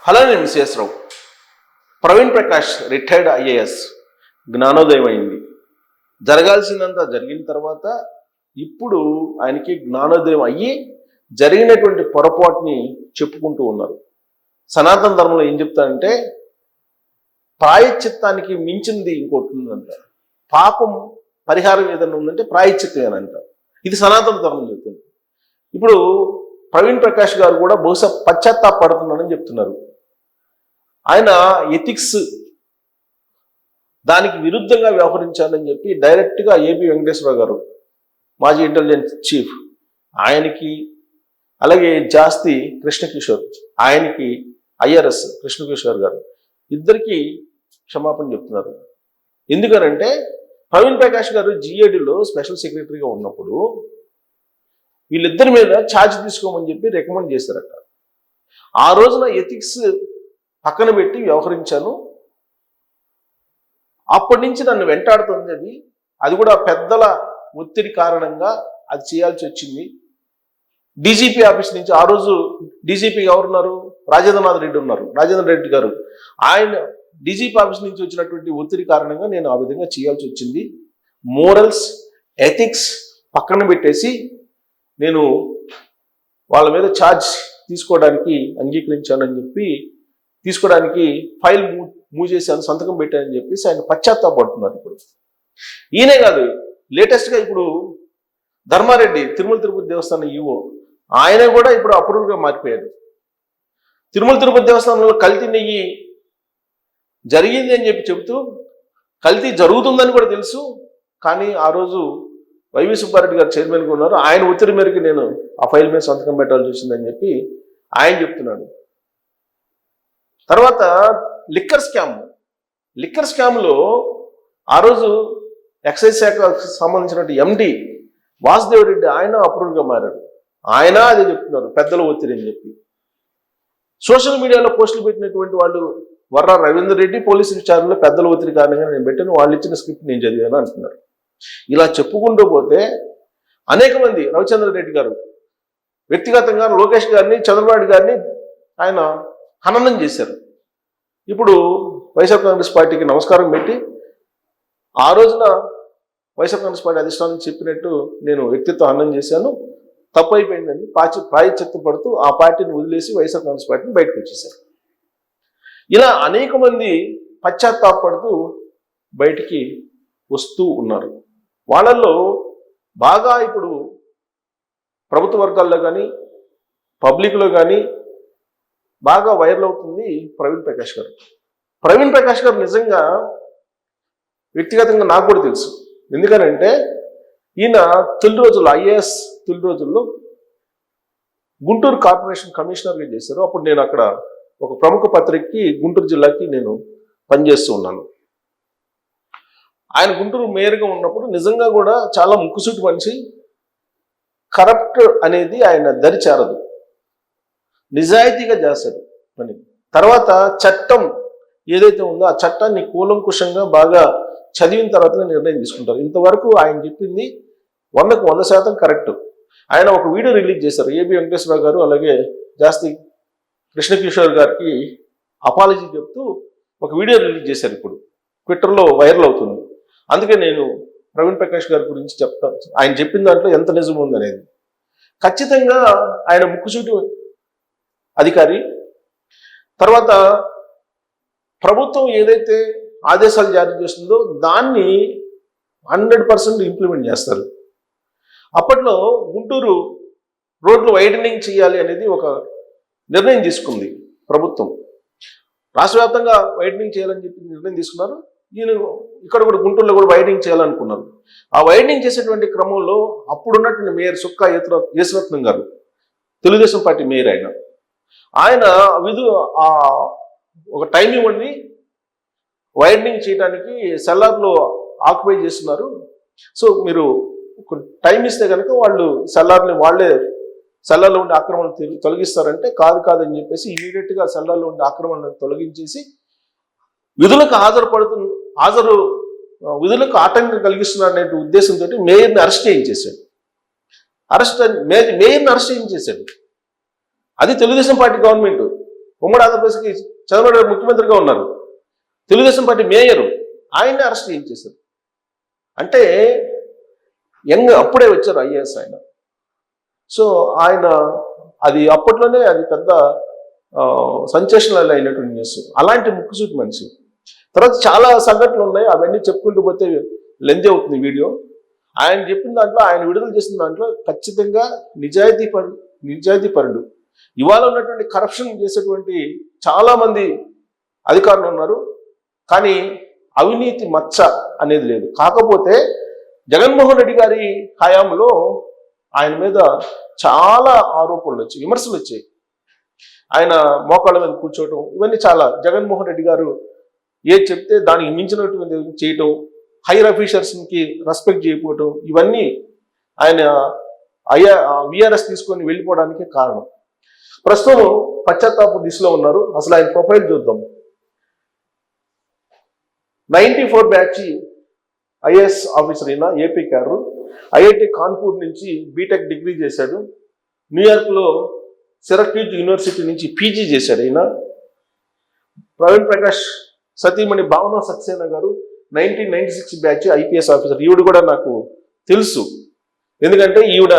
Hello నేను మిస్ఎస్ రావు. Praveen Prakash retired IAS జ్ఞానోదయం అయింది. జరగాల్సిందంతా జరిగిన తర్వాత ఇప్పుడు ఆయనకి జ్ఞానోదయం అయ్యి జరిగినటువంటి పొరపాటుని చెప్పుకుంటూ ఉన్నారు. సనాతన ధర్మంలో ఏం చెప్తారంటే ప్రాయశ్చిత్తానికి మించింది ఇంకోటి ఉందంట. పాపం పరిహారం ఏదైనా ఉందంటే ప్రాయశ్చిత్తం అని అంటారు. ఇది సనాతన ధర్మం చెప్తుంది. ఇప్పుడు ప్రవీణ్ ప్రకాష్ గారు కూడా బహుశా పశ్చాత్తాపడుతున్నారని చెప్తున్నారు. ఆయన ఎథిక్స్ దానికి విరుద్ధంగా వ్యవహరించాలని చెప్పి డైరెక్ట్గా ఏపీ వెంకటేశ్వరరావు గారు మాజీ ఇంటెలిజెన్స్ చీఫ్ ఆయనకి, అలాగే జాస్తి కృష్ణకిషోర్ ఆయనకి, ఐఆర్ఎస్ కృష్ణకిషోర్ గారు ఇద్దరికి క్షమాపణ చెప్తున్నారు. ఎందుకనంటే ప్రవీణ్ ప్రకాష్ గారు జిఏడిలో స్పెషల్ సెక్రటరీగా ఉన్నప్పుడు వీళ్ళిద్దరి మీద ఛార్జ్ తీసుకోమని చెప్పి రికమెండ్ చేశారట. ఆ రోజున ఎథిక్స్ పక్కన పెట్టి వ్యవహరించాను. అప్పటి నుంచి నన్ను వెంటాడుతుంది. అది కూడా పెద్దల ఒత్తిడి కారణంగా అది చేయాల్సి వచ్చింది. డీజీపీ ఆఫీస్ నుంచి ఆ రోజు డీజీపీ ఎవరున్నారు? రాజేంద్రనాథ్ రెడ్డి ఉన్నారు. రాజేంద్ర రెడ్డి గారు ఆయన డీజీపీ ఆఫీస్ నుంచి వచ్చినటువంటి ఒత్తిడి కారణంగా నేను ఆ విధంగా చేయాల్సి వచ్చింది. మోరల్స్, ఎథిక్స్ పక్కన పెట్టేసి నేను వాళ్ళ మీద ఛార్జ్ తీసుకోవడానికి అంగీకరించానని చెప్పి తీసుకోవడానికి ఫైల్ మూవ్ చేశాను, సంతకం పెట్టానని చెప్పేసి ఆయన పశ్చాత్తాపడుతున్నారు. ఇప్పుడు ఈయనే కాదు, లేటెస్ట్గా ఇప్పుడు ధర్మారెడ్డి తిరుమల తిరుపతి దేవస్థానం ఈవో ఆయన కూడా ఇప్పుడు అప్రూవ్గా మారిపోయారు. తిరుమల తిరుపతి దేవస్థానంలో కల్తీ నెయ్యి జరిగింది అని చెప్పి చెబుతూ కల్తీ జరుగుతుందని కూడా తెలుసు, కానీ ఆ రోజు వైవి సుబ్బారెడ్డి గారు చైర్మన్గా ఉన్నారు. ఆయన ఒత్తిడి మేరకు నేను ఆ ఫైల్ మీద సంతకం పెట్టాల్సి వచ్చిందని చెప్పి ఆయన చెప్తున్నాడు. తర్వాత లిక్కర్ స్కామ్లో ఆ రోజు ఎక్సైజ్ శాఖకు సంబంధించినటువంటి ఎండి వాసుదేవ్ రెడ్డి ఆయన అప్రూవ్గా మారారు. ఆయన అదే చెప్తున్నారు, పెద్దల ఒత్తిడి అని చెప్పి. సోషల్ మీడియాలో పోస్టులు పెట్టినటువంటి వాళ్ళు వర్రా రవీందర్ రెడ్డి పోలీసు విచారణలో పెద్దల ఒత్తిడి కారణంగా నేను పెట్టాను, వాళ్ళు ఇచ్చిన స్క్రిప్ట్ నేను చదివాను అంటున్నారు. ఇలా చెప్పుకుంటూ పోతే అనేక మంది, రవిచంద్ర రెడ్డి గారు వ్యక్తిగతంగా లోకేష్ గారిని, చంద్రబాబు గారిని ఆయన హననం చేశారు. ఇప్పుడు వైఎస్ఆర్ కాంగ్రెస్ పార్టీకి నమస్కారం పెట్టి ఆ రోజున వైఎస్ఆర్ కాంగ్రెస్ పార్టీ అధిష్టానం చెప్పినట్టు నేను వ్యక్తిత్వ హననం చేశాను, తప్పు అయిపోయిందని ప్రాయశ్చిత్తం పడుతూ ఆ పార్టీని వదిలేసి వైఎస్ఆర్ కాంగ్రెస్ పార్టీని బయటకు వచ్చేశారు. ఇలా అనేక మంది పశ్చాత్తాపడుతూ బయటికి వస్తూ ఉన్నారు. వాళ్ళల్లో బాగా ఇప్పుడు ప్రభుత్వ వర్గాల్లో కానీ పబ్లిక్లో కానీ బాగా వైరల్ అవుతుంది ప్రవీణ్ ప్రకాష్ గారు. ప్రవీణ్ ప్రకాష్ గారు నిజంగా వ్యక్తిగతంగా నాకు కూడా తెలుసు. ఎందుకనంటే ఈయన తొలి రోజుల్లో ఐఏఎస్ తొలి రోజుల్లో గుంటూరు కార్పొరేషన్ కమిషనర్గా చేశారు. అప్పుడు నేను అక్కడ ఒక ప్రముఖ పత్రికకి గుంటూరు జిల్లాకి నేను పనిచేస్తూ ఉన్నాను. ఆయన గుంటూరు మేయర్గా ఉన్నప్పుడు నిజంగా కూడా చాలా ముక్కుసూటి మనిషి. కరప్ట్ అనేది ఆయన దరి చేరదు, నిజాయితీగా చేస్తాడు పని. తర్వాత చట్టం ఏదైతే ఉందో ఆ చట్టాన్ని కూలంకుషంగా బాగా చదివిన తర్వాత నిర్ణయం తీసుకుంటారు. ఇంతవరకు ఆయన చెప్పింది 100కు 100% కరెక్ట్. ఆయన ఒక వీడియో రిలీజ్ చేశారు. ఏబి వెంకటేశ్వరరావు గారు అలాగే జాస్తి కృష్ణకిషోర్ గారికి అపాలజీ చెప్తూ ఒక వీడియో రిలీజ్ చేశారు. ఇప్పుడు ట్విట్టర్లో వైరల్ అవుతుంది. అందుకే నేను ప్రవీణ్ ప్రకాష్ గారి గురించి చెప్తాను, ఆయన చెప్పిన దాంట్లో ఎంత నిజం ఉందనేది. ఖచ్చితంగా ఆయన ముక్కుసూటి అధికారి. తర్వాత ప్రభుత్వం ఏదైతే ఆదేశాలు జారీ చేస్తుందో దాన్ని 100% ఇంప్లిమెంట్ చేస్తారు. అప్పట్లో గుంటూరు రోడ్లు వైడనింగ్ చేయాలి అనేది ఒక నిర్ణయం తీసుకుంది ప్రభుత్వం. రాష్ట్ర వ్యాప్తంగా వైడనింగ్ చేయాలని చెప్పి నిర్ణయం తీసుకున్నారు. ఈయన ఇక్కడ కూడా గుంటూరులో కూడా వైడనింగ్ చేయాలనుకున్నారు. ఆ వైడనింగ్ చేసేటువంటి క్రమంలో అప్పుడున్నటువంటి మేయర్ సుక్కా యేసురత్నం గారు, తెలుగుదేశం పార్టీ మేయర్, ఆయన ఒక టైం ఇవ్వండి, వైడనింగ్ చేయడానికి సెల్లార్లో ఆక్యుపై చేస్తున్నారు, సో మీరు ఒక టైం ఇస్తే కనుక వాళ్ళు సెల్లార్లో ఉండే ఆక్రమణ తొలగిస్తారంటే కాదని చెప్పేసి ఇమీడియట్గా సెల్లార్లో ఉండే ఆక్రమణను తొలగించేసి విధులకు ఆటంకం కలిగిస్తున్నారు అనే ఉద్దేశంతో మేయర్ని అరెస్ట్ చేయించేశాడు. మేయర్ని అరెస్ట్ చేయించేశాడు. అది తెలుగుదేశం పార్టీ గవర్నమెంట్. ఉమ్మడి ఆంధ్రప్రదేశ్కి చంద్రబాబు నాయుడు ముఖ్యమంత్రిగా ఉన్నారు. తెలుగుదేశం పార్టీ మేయరు, ఆయన్ని అరెస్ట్ చేయించేశారు. అంటే అప్పుడే వచ్చారు ఐఏఎస్ ఆయన. సో ఆయన అది అప్పట్లోనే అది పెద్ద సెన్సేషనల్ అయినటువంటి న్యూస్. అలాంటి ముక్కుసూటి మనిషి. తర్వాత చాలా సంఘటనలు ఉన్నాయి, అవన్నీ చెప్పుకుంటూ పోతే లెంత్ అవుతుంది వీడియో. ఆయన చెప్పిన దాంట్లో, ఆయన విడుదల చేసిన దాంట్లో ఖచ్చితంగా నిజాయితీపరుడు. ఇవాళ ఉన్నటువంటి కరప్షన్ చేసేటువంటి చాలా మంది అధికారులు ఉన్నారు, కానీ అవినీతి మచ్చ అనేది లేదు. కాకపోతే జగన్మోహన్ రెడ్డి గారి హయాంలో ఆయన మీద చాలా ఆరోపణలు వచ్చాయి, విమర్శలు వచ్చాయి. ఆయన మోకాళ్ళ మీద కూర్చోవటం, ఇవన్నీ చాలా. జగన్మోహన్ రెడ్డి గారు ఏది చెప్తే దానికి మించినటువంటి చేయటం, హైయర్ ఆఫీసర్స్కి రెస్పెక్ట్ చేయకపోవటం, ఇవన్నీ ఆయన విఆర్ఎస్ తీసుకొని వెళ్ళిపోవడానికి కారణం. ప్రస్తుతం పశ్చాత్తాప దిశలో ఉన్నారు. అసలు ఆయన ప్రొఫైల్ చూద్దాం. 94 బ్యాచ్ ఐఏఎస్ ఆఫీసర్ అయినా, ఏపీ క్యాడర్. ఐఐటి కాన్పూర్ నుంచి బీటెక్ డిగ్రీ చేశాడు. న్యూయార్క్లో సిరక్యూజ్ యూనివర్సిటీ నుంచి పీజీ చేశాడు ఆయన. ప్రవీణ్ ప్రకాష్ సతీమణి భావన సక్సేనా గారు 1996 బ్యాచ్ ఐపీఎస్ ఆఫీసర్. ఈవిడ కూడా నాకు తెలుసు, ఎందుకంటే ఈవిడ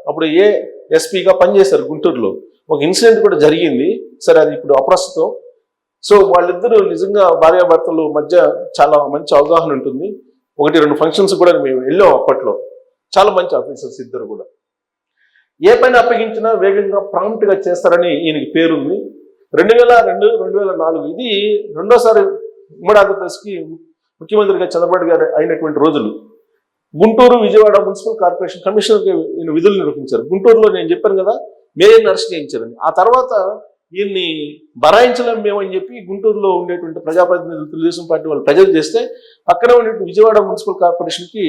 అప్పుడు ఎస్పీగా పనిచేశారు గుంటూరులో. ఒక ఇన్సిడెంట్ కూడా జరిగింది, సరే అది ఇప్పుడు అప్రస్తుతం. సో వాళ్ళిద్దరూ నిజంగా భార్యాభర్తలు మధ్య చాలా మంచి అవగాహన ఉంటుంది. 1-2 ఫంక్షన్స్ కూడా మేము వెళ్ళాం అప్పట్లో. చాలా మంచి ఆఫీసర్స్ ఇద్దరు కూడా. ఏ పని అప్పగించినా వేగంగా ప్రాంప్ట్గా చేస్తారని ఈయనకి పేరుంది. 2002-2004 ఇది రెండోసారి ఉమ్మడి ఆంధ్రప్రదేశ్కి ముఖ్యమంత్రిగా చంద్రబాబు గారు అయినటువంటి రోజులు. గుంటూరు, విజయవాడ మున్సిపల్ కార్పొరేషన్ కమిషనర్గా ఈయన విధులు నిర్వహించారు. గుంటూరులో నేను చెప్పాను కదా, మేయర్ని అరెస్ట్ చేయించారని. ఆ తర్వాత ఈయన్ని బరాయించలేం మేమని చెప్పి గుంటూరులో ఉండేటువంటి ప్రజాప్రతినిధులు, తెలుగుదేశం పార్టీ వాళ్ళు ప్రజలు చేస్తే పక్కన ఉండేటువంటి విజయవాడ మున్సిపల్ కార్పొరేషన్కి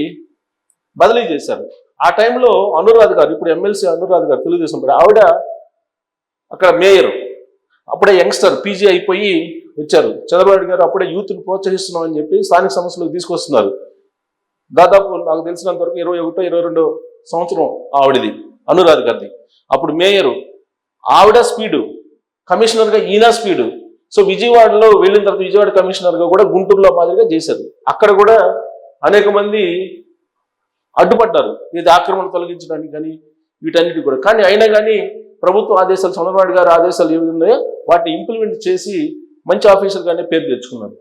బదిలీ చేశారు. ఆ టైంలో అనురాధ గారు, ఇప్పుడు ఎమ్మెల్సీ అనురాధ గారు తెలుగుదేశం పార్టీ, ఆవిడ అక్కడ మేయర్. అప్పుడే యంగ్స్టర్ పీజీ అయిపోయి వచ్చారు. చంద్రబాబు గారు అప్పుడే యూత్ని ప్రోత్సహిస్తున్నాం అని చెప్పి స్థానిక సమస్యలకు తీసుకొస్తున్నారు. దాదాపు నాకు తెలిసినంత వరకు 21-22 సంవత్సరం ఆవిడది, అనురాధ గారిది. అప్పుడు మేయరు ఆవిడ స్పీడు, కమిషనర్గా ఈయన స్పీడు. సో విజయవాడలో వెళ్ళిన తర్వాత విజయవాడ కమిషనర్గా కూడా గుంటూరులో మాదిరిగా చేశారు. అక్కడ కూడా అనేక మంది అడ్డుపడ్డారు, ఇది ఆక్రమణ తొలగించడానికి కానీ వీటన్నిటి కూడా. కానీ అయినా కానీ ప్రభుత్వ ఆదేశాలు, చంద్రబాబు గారి ఆదేశాలు ఏవి ఉన్నాయో వాటిని ఇంప్లిమెంట్ చేసి మంచి ఆఫీసర్గానే పేరు తెచ్చుకున్నారు.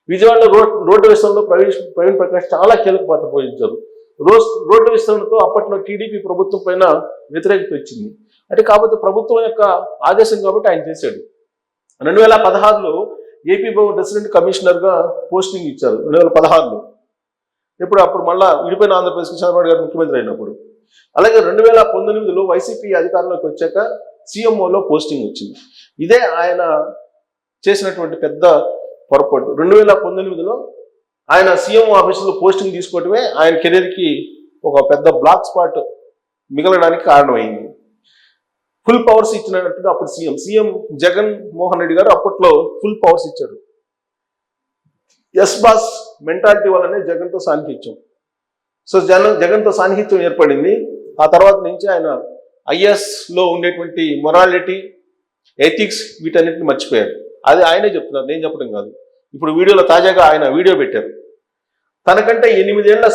విజయవాడలో రోడ్డు విస్తరణలో ప్రవీణ్ ప్రకాష్ చాలా కీలక పాత్ర పోషించారు. రోడ్డు విస్తరణతో అప్పట్లో టీడీపీ ప్రభుత్వం పైన వ్యతిరేకత వచ్చింది. అంటే కాకపోతే ప్రభుత్వం యొక్క ఆదేశం కాబట్టి ఆయన చేశాడు. 2016లో ఏపీ రెసిడెంట్ కమిషనర్గా పోస్టింగ్ ఇచ్చారు. 2016లో అప్పుడు మళ్ళా విడిపోయిన ఆంధ్రప్రదేశ్కి చంద్రబాబు గారు ముఖ్యమంత్రి అయినప్పుడు. అలాగే 2019లో వైసీపీ అధికారంలోకి వచ్చాక సీఎంఓలో పోస్టింగ్ వచ్చింది. ఇదే ఆయన చేసినటువంటి పెద్ద పొరపాటు. 2019లో ఆయన సీఎంఓ ఆఫీసులో పోస్టింగ్ తీసుకోవటమే ఆయన కెరీర్కి ఒక పెద్ద బ్లాక్ స్పాట్ మిగలడానికి కారణమైంది. ఫుల్ పవర్స్ ఇచ్చినట్టు అప్పుడు సీఎం జగన్మోహన్ రెడ్డి గారు అప్పట్లో ఫుల్ పవర్స్ ఇచ్చారు. ఎస్ బాస్ మెంటాలిటీ వల్లనే జగన్తో సాన్నిహిత్యం. సో జగన్తో సాన్నిహిత్యం ఏర్పడింది. ఆ తర్వాత నుంచి ఆయన ఐఏఎస్లో ఉండేటువంటి మొరాలిటీ, ఎథిక్స్ వీటన్నిటిని మర్చిపోయారు. అది ఆయనే చెప్తున్నారు, నేను చెప్పడం కాదు. ఇప్పుడు వీడియోలో తాజాగా ఆయన వీడియో పెట్టారు. తనకంటే 8 ఏళ్ల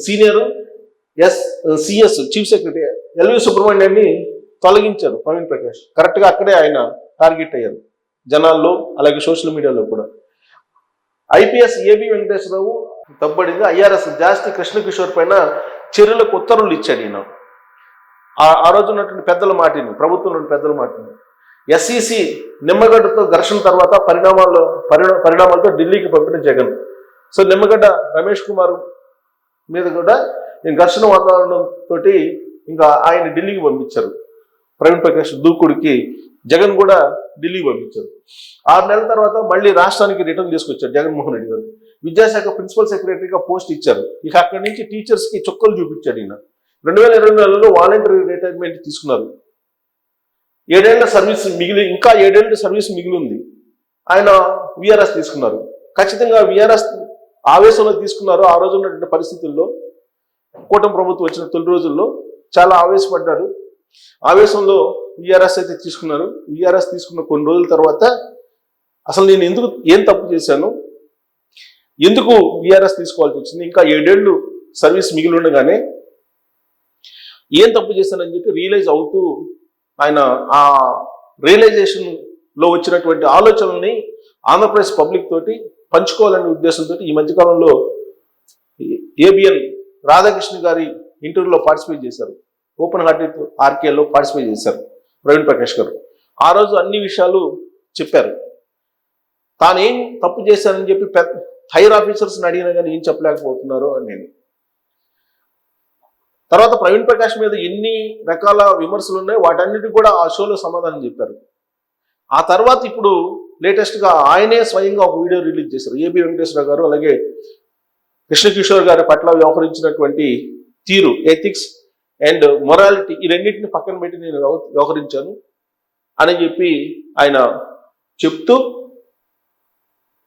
senior CS chief secretary LV సుబ్రహ్మణ్యాన్ని తొలగించారు ప్రవీణ్ ప్రకాష్. కరెక్ట్గా అక్కడే ఆయన టార్గెట్ అయ్యారు జనాల్లో, అలాగే సోషల్ మీడియాలో కూడా. ఐపీఎస్ ఏబి వెంకటేశ్వరరావు తప్పబడింది. ఐఆర్ఎస్ జాస్తి కృష్ణకిషోర్ పైన చర్యలకు ఉత్తర్వులు ఇచ్చాడు ఈయన. ఆ రోజు ఉన్నటువంటి పెద్దల మాటిని, ప్రభుత్వం పెద్దల మాటిని. ఎస్ఈసి నిమ్మగడ్డతో ఘర్షణ తర్వాత పరిణామాలతో ఢిల్లీకి పంపిన జగన్. సో నిమ్మగడ్డ రమేష్ కుమార్ మీద కూడా ఘర్షణ వాతావరణంతో ఇంకా ఆయన ఢిల్లీకి పంపించారు. ప్రవీణ్ ప్రకాష్ దూకుడికి జగన్ కూడా ఢిల్లీకి పంపించారు. 6 నెలల తర్వాత మళ్ళీ రాష్ట్రానికి రిటర్న్ తీసుకొచ్చారు జగన్మోహన్ రెడ్డి గారు. విద్యాశాఖ ప్రిన్సిపల్ సెక్రటరీగా పోస్ట్ ఇచ్చారు. ఇక అక్కడి నుంచి టీచర్స్కి చుక్కలు చూపించాడు ఈయన. 2024లో వాలంటరీ రిటైర్మెంట్ తీసుకున్నారు. 7 ఏళ్ల సర్వీస్ ఇంకా 7 ఏళ్ళ సర్వీస్ మిగిలి ఉంది. ఆయన విఆర్ఎస్ తీసుకున్నారు. ఖచ్చితంగా విఆర్ఎస్ ఆవేశంలో తీసుకున్నారు. ఆ రోజు ఉన్నటువంటి పరిస్థితుల్లో కూటమి ప్రభుత్వం వచ్చిన తొలి రోజుల్లో చాలా ఆవేశపడ్డారు. ఆవేశంలో విఆర్ఎస్ అయితే తీసుకున్నారు. విఆర్ఎస్ తీసుకున్న కొన్ని రోజుల తర్వాత అసలు నేను ఏం తప్పు చేశాను, ఎందుకు విఆర్ఎస్ తీసుకోవాల్సి వచ్చింది, ఇంకా 7 ఏళ్ళు సర్వీస్ మిగిలి ఉండగానే ఏం తప్పు చేశానని చెప్పి రియలైజ్ అవుతూ ఆయన ఆ రియలైజేషన్ లో వచ్చినటువంటి ఆలోచనల్ని ఆంధ్రప్రదేశ్ పబ్లిక్ తోటి పంచుకోవాలనే ఉద్దేశంతో ఈ మధ్యకాలంలో ఏబిఎన్ రాధాకృష్ణ గారి ఇంటర్వ్యూలో పార్టిసిపేట్ చేశారు. ఓపెన్ హార్ట్ ఆర్కేలో పార్టిసిపేట్ చేశారు ప్రవీణ్ ప్రకాష్ గారు. ఆ రోజు అన్ని విషయాలు చెప్పారు. తాను ఏం తప్పు చేశానని చెప్పి హైర్ ఆఫీసర్స్ని అడిగినా కానీ ఏం చెప్పలేకపోతున్నారు అని నేను. తర్వాత ప్రవీణ్ ప్రకాష్ మీద ఎన్ని రకాల విమర్శలు ఉన్నాయో వాటన్నిటికీ కూడా ఆ షోలో సమాధానం చెప్పారు. ఆ తర్వాత ఇప్పుడు లేటెస్ట్గా ఆయనే స్వయంగా ఒక వీడియో రిలీజ్ చేశారు. ఏబి వెంకటేశ్వర గారు అలాగే కృష్ణకిషోర్ గారి పట్ల వ్యవహరించినటువంటి తీరు, ఎథిక్స్ అండ్ మొరాలిటీ, ఈ రెండింటిని పక్కన పెట్టి నేను వ్యవహరించాను అని చెప్పి ఆయన చెప్తూ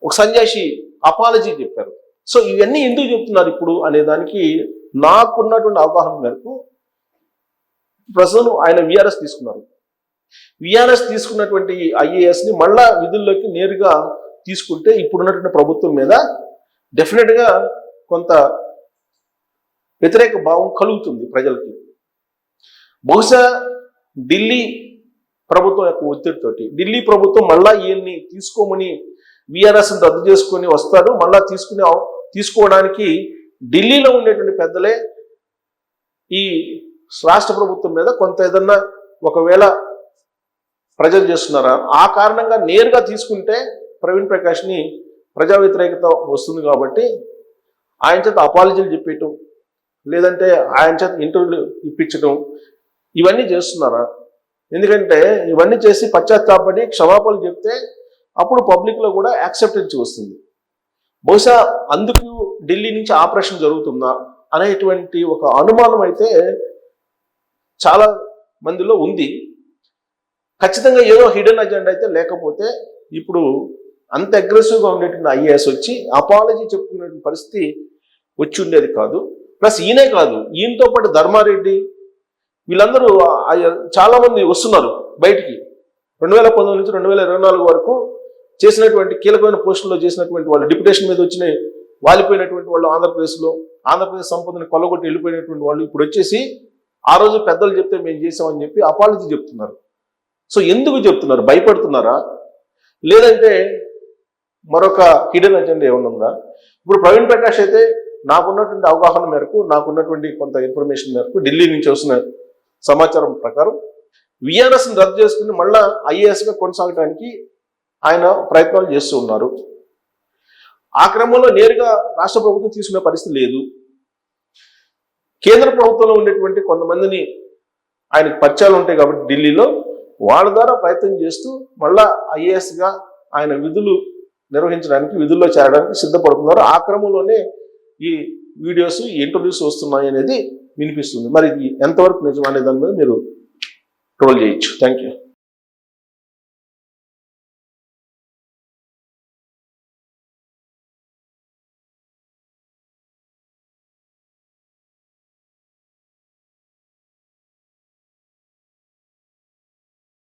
ఒక సన్యాసి అపాలజీ చెప్పారు. సో ఇవన్నీ ఎందుకు చెప్తున్నారు ఇప్పుడు అనే దానికి నాకున్నటువంటి అవగాహన మేరకు ప్రస్తుతం ఆయన విఆర్ఎస్ తీసుకున్నారు. విఆర్ఎస్ తీసుకున్నటువంటి ఐఏఎస్ని మళ్ళా విధుల్లోకి నేరుగా తీసుకుంటే ఇప్పుడున్నటువంటి ప్రభుత్వం మీద డెఫినెట్గా కొంత వ్యతిరేక భావం కలుగుతుంది ప్రజలకి. బహుశా ఢిల్లీ ప్రభుత్వం యొక్క ఒత్తిడితోటి ఢిల్లీ ప్రభుత్వం మళ్ళా ఈయన్ని తీసుకోమని విఆర్ఎస్ని రద్దు చేసుకొని వస్తారు. మళ్ళా తీసుకోవడానికి ఢిల్లీలో ఉండేటువంటి పెద్దలే ఈ రాష్ట్ర ప్రభుత్వం మీద కొంత ఏదన్నా ఒకవేళ ప్రజలు చేస్తున్నారా, ఆ కారణంగా నేరుగా తీసుకుంటే ప్రవీణ్ ప్రకాష్ని ప్రజా వ్యతిరేకత వస్తుంది కాబట్టి ఆయన చేత అపాలజీలు చెప్పేయటం, లేదంటే ఆయన చేత ఇంటర్వ్యూలు ఇప్పించడం, ఇవన్నీ చేస్తున్నారా? ఎందుకంటే ఇవన్నీ చేసి పశ్చాత్తాపడి క్షమాపణలు చెప్తే అప్పుడు పబ్లిక్లో కూడా యాక్సెప్టెన్స్ వస్తుంది. బహుశా అందుకు ఢిల్లీ నుంచి ఆపరేషన్ జరుగుతుందా అనేటువంటి ఒక అనుమానం అయితే చాలా మందిలో ఉంది. ఖచ్చితంగా ఏదో హిడెన్ అజెండా అయితే లేకపోతే ఇప్పుడు అంత అగ్రెసివ్గా ఉండేటువంటి ఐఏఎస్ వచ్చి అపాలజీ చెప్పుకునే పరిస్థితి వచ్చి ఉండేది కాదు. ప్లస్ ఈయనే కాదు, ఈయనతో పాటు ధర్మారెడ్డి వీళ్ళందరూ చాలా మంది వస్తున్నారు బయటికి. 2019 నుంచి 2024 వరకు చేసినటువంటి కీలకమైన పోస్టుల్లో చేసినటువంటి వాళ్ళు, డిప్యుటేషన్ మీద వచ్చిన వాలిపోయినటువంటి వాళ్ళు, ఆంధ్రప్రదేశ్ సంపదని కొల్లగొట్టి వెళ్ళిపోయినటువంటి వాళ్ళు ఇప్పుడు వచ్చేసి ఆ రోజు పెద్దలు చెప్తే మేము చేసామని చెప్పి అపాలజీ చెప్తున్నారు. సో ఎందుకు చెప్తున్నారు? భయపడుతున్నారా, లేదంటే మరొక హిడెన్ అజెండా ఏమన్నా ఉందా? ఇప్పుడు ప్రవీణ్ ప్రకాష్ అయితే నాకున్నటువంటి అవగాహన మేరకు, నాకున్నటువంటి కొంత ఇన్ఫర్మేషన్ మేరకు, ఢిల్లీ నుంచి వస్తున్న సమాచారం ప్రకారం విఆర్ఎస్ని రద్దు చేసుకుని మళ్ళా ఐఏఎస్గా కొనసాగడానికి ఆయన ప్రయత్నాలు చేస్తూ ఉన్నారు. ఆ క్రమంలో నేరుగా రాష్ట్ర ప్రభుత్వం తీసుకునే పరిస్థితి లేదు. కేంద్ర ప్రభుత్వంలో ఉండేటువంటి కొంతమందిని ఆయనకు పరిచయాలు ఉంటాయి కాబట్టి ఢిల్లీలో, వాళ్ళ ద్వారా ప్రయత్నం చేస్తూ మళ్ళా ఐఏఎస్గా ఆయన విధులు నిర్వహించడానికి, విధుల్లో చేరడానికి సిద్ధపడుతున్నారు. ఆ క్రమంలోనే ఈ వీడియోస్, ఈ ఇంటర్వ్యూస్ వస్తున్నాయి అనేది వినిపిస్తుంది. మరి ఇది ఎంతవరకు నిజం అనే దాని మీద మీరు ట్రోల్ చేయొచ్చు. Thank you.